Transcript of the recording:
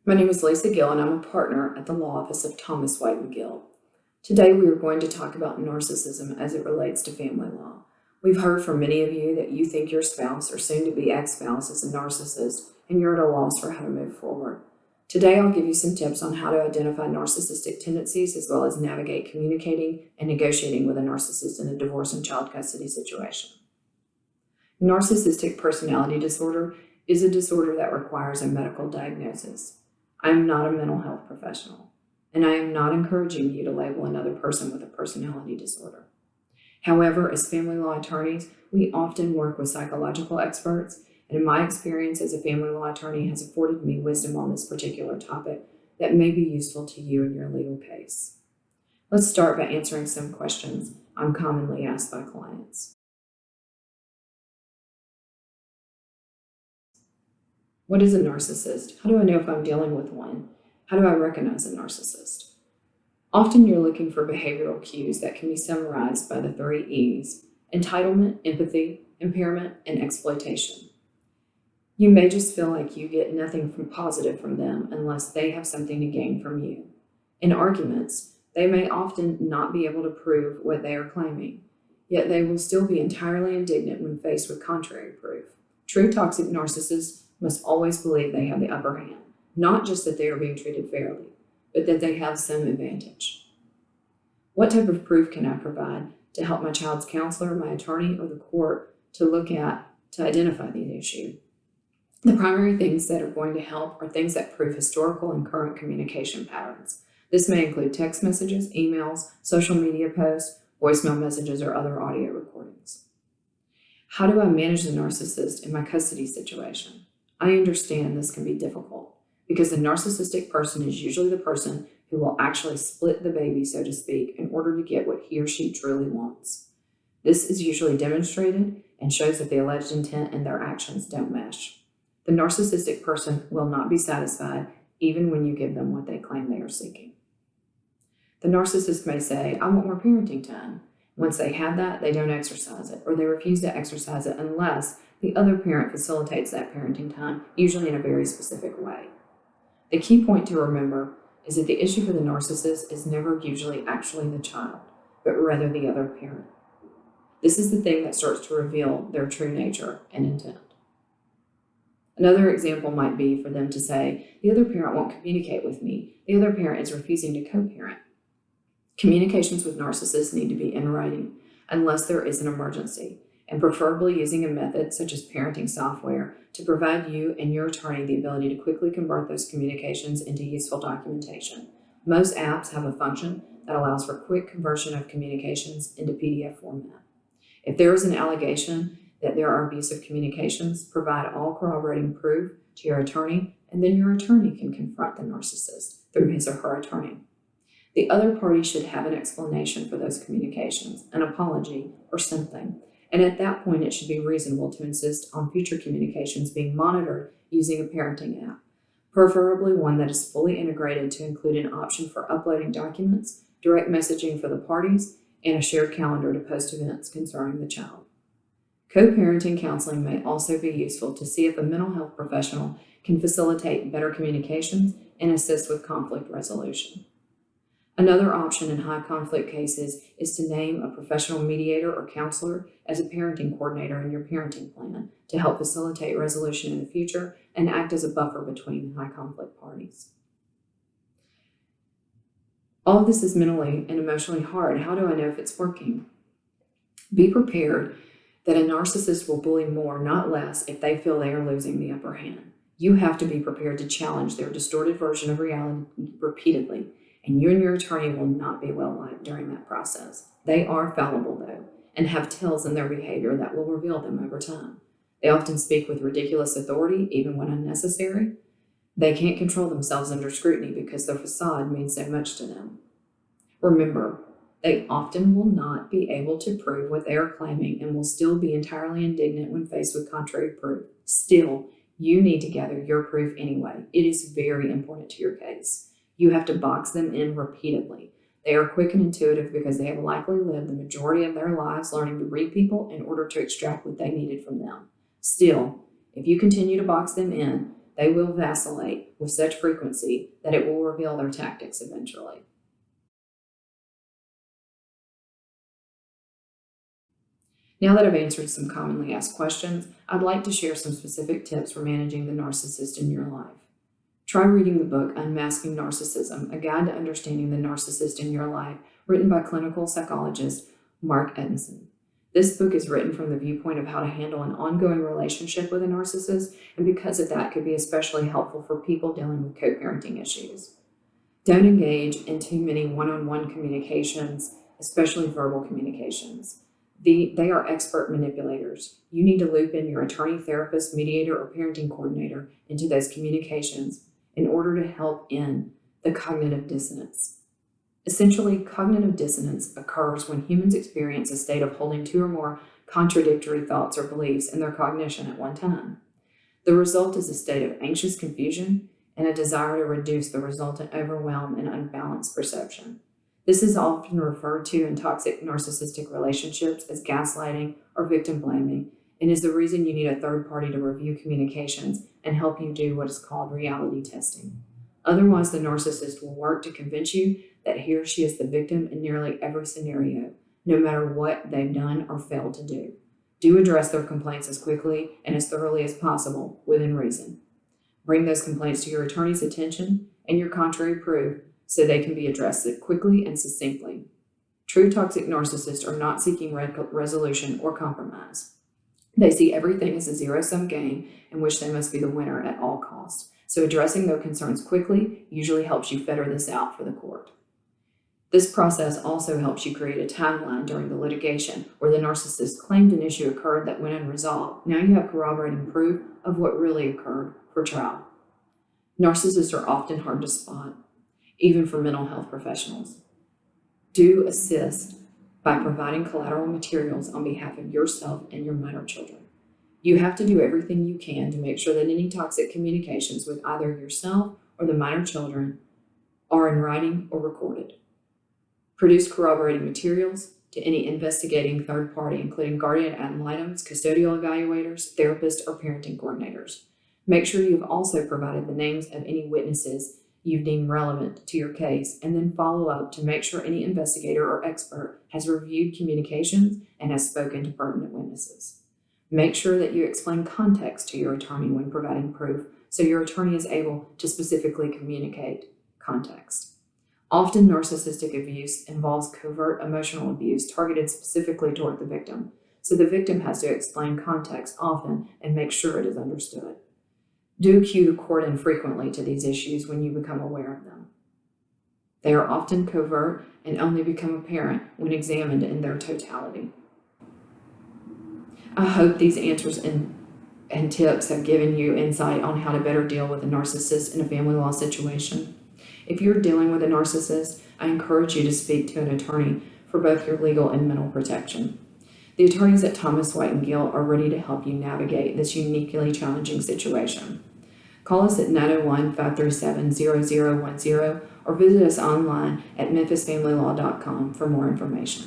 My name is Lisa Gill, and I'm a partner at the Law Office of Thomas White and Gill. Today, we are going to talk about narcissism as it relates to family law. We've heard from many of you that you think your spouse or soon-to-be ex-spouse is a narcissist, and you're at a loss for how to move forward. Today, I'll give you some tips on how to identify narcissistic tendencies, as well as navigate communicating and negotiating with a narcissist in a divorce and child custody situation. Narcissistic personality disorder is a disorder that requires a medical diagnosis. I am not a mental health professional, and I am not encouraging you to label another person with a personality disorder. However, as family law attorneys, we often work with psychological experts, and in my experience as a family law attorney has afforded me wisdom on this particular topic that may be useful to you in your legal case. Let's start by answering some questions I'm commonly asked by clients. What is a narcissist? How do I know if I'm dealing with one? How do I recognize a narcissist? Often you're looking for behavioral cues that can be summarized by the 3 E's: entitlement, empathy, impairment, and exploitation. You may just feel like you get nothing positive from them unless they have something to gain from you. In arguments, they may often not be able to prove what they are claiming, yet they will still be entirely indignant when faced with contrary proof. True toxic narcissists must always believe they have the upper hand, not just that they are being treated fairly, but that they have some advantage. What type of proof can I provide to help my child's counselor, my attorney, or the court to look at to identify the issue? The primary things that are going to help are things that prove historical and current communication patterns. This may include text messages, emails, social media posts, voicemail messages, or other audio recordings. How do I manage the narcissist in my custody situation? I understand this can be difficult because the narcissistic person is usually the person who will actually split the baby, so to speak, in order to get what he or she truly wants. This is usually demonstrated and shows that the alleged intent and their actions don't mesh. The narcissistic person will not be satisfied even when you give them what they claim they are seeking. The narcissist may say, "I want more parenting time." Once they have that, they don't exercise it, or they refuse to exercise it unless the other parent facilitates that parenting time, usually in a very specific way. The key point to remember is that the issue for the narcissist is never usually actually the child, but rather the other parent. This is the thing that starts to reveal their true nature and intent. Another example might be for them to say, "The other parent won't communicate with me. The other parent is refusing to co-parent." Communications with narcissists need to be in writing unless there is an emergency, and preferably using a method such as parenting software to provide you and your attorney the ability to quickly convert those communications into useful documentation. Most apps have a function that allows for quick conversion of communications into PDF format. If there is an allegation that there are abusive communications, provide all corroborating proof to your attorney, and then your attorney can confront the narcissist through his or her attorney. The other party should have an explanation for those communications, an apology, or something. And at that point, it should be reasonable to insist on future communications being monitored using a parenting app, preferably one that is fully integrated to include an option for uploading documents, direct messaging for the parties, and a shared calendar to post events concerning the child. Co-parenting counseling may also be useful to see if a mental health professional can facilitate better communications and assist with conflict resolution. Another option in high conflict cases is to name a professional mediator or counselor as a parenting coordinator in your parenting plan to help facilitate resolution in the future and act as a buffer between high conflict parties. All of this is mentally and emotionally hard. How do I know if it's working? Be prepared that a narcissist will bully more, not less, if they feel they are losing the upper hand. You have to be prepared to challenge their distorted version of reality repeatedly, and you and your attorney will not be well liked during that process. They are fallible, though, and have tells in their behavior that will reveal them over time. They often speak with ridiculous authority, even when unnecessary. They can't control themselves under scrutiny because their facade means so much to them. Remember, they often will not be able to prove what they are claiming and will still be entirely indignant when faced with contrary proof. Still, you need to gather your proof anyway. It is very important to your case. You have to box them in repeatedly. They are quick and intuitive because they have likely lived the majority of their lives learning to read people in order to extract what they needed from them. Still, if you continue to box them in, they will vacillate with such frequency that it will reveal their tactics eventually. Now that I've answered some commonly asked questions, I'd like to share some specific tips for managing the narcissist in your life. Try reading the book Unmasking Narcissism, a guide to understanding the narcissist in your life, written by clinical psychologist Mark Edmondson. This book is written from the viewpoint of how to handle an ongoing relationship with a narcissist, and because of that, could be especially helpful for people dealing with co-parenting issues. Don't engage in too many one-on-one communications, especially verbal communications. They are expert manipulators. You need to loop in your attorney, therapist, mediator, or parenting coordinator into those communications in order to help in the cognitive dissonance. Essentially, cognitive dissonance occurs when humans experience a state of holding two or more contradictory thoughts or beliefs in their cognition at one time. The result is a state of anxious confusion and a desire to reduce the resultant overwhelm and unbalanced perception. This is often referred to in toxic narcissistic relationships as gaslighting or victim blaming, and is the reason you need a third party to review communications and help you do what is called reality testing. Otherwise, the narcissist will work to convince you that he or she is the victim in nearly every scenario, no matter what they've done or failed to do. Do address their complaints as quickly and as thoroughly as possible within reason. Bring those complaints to your attorney's attention and your contrary proof so they can be addressed quickly and succinctly. True toxic narcissists are not seeking resolution or compromise. They see everything as a zero-sum game in which they must be the winner at all costs. So addressing their concerns quickly usually helps you fetter this out for the court. This process also helps you create a timeline during the litigation where the narcissist claimed an issue occurred that went unresolved. Now you have corroborating proof of what really occurred for trial. Narcissists are often hard to spot, even for mental health professionals. Do assist by providing collateral materials on behalf of yourself and your minor children. You have to do everything you can to make sure that any toxic communications with either yourself or the minor children are in writing or recorded. Produce corroborating materials to any investigating third party, including guardian ad litems, custodial evaluators, therapists, or parenting coordinators. Make sure you've also provided the names of any witnesses you've deemed relevant to your case, and then follow up to make sure any investigator or expert has reviewed communications and has spoken to pertinent witnesses. Make sure that you explain context to your attorney when providing proof, so your attorney is able to specifically communicate context. Often, narcissistic abuse involves covert emotional abuse targeted specifically toward the victim, so the victim has to explain context often and make sure it is understood. Do cue the court in frequently to these issues when you become aware of them. They are often covert and only become apparent when examined in their totality. I hope these answers and tips have given you insight on how to better deal with a narcissist in a family law situation. If you're dealing with a narcissist, I encourage you to speak to an attorney for both your legal and mental protection. The attorneys at Thomas White and Gill are ready to help you navigate this uniquely challenging situation. Call us at 901-537-0010 or visit us online at memphisfamilylaw.com for more information.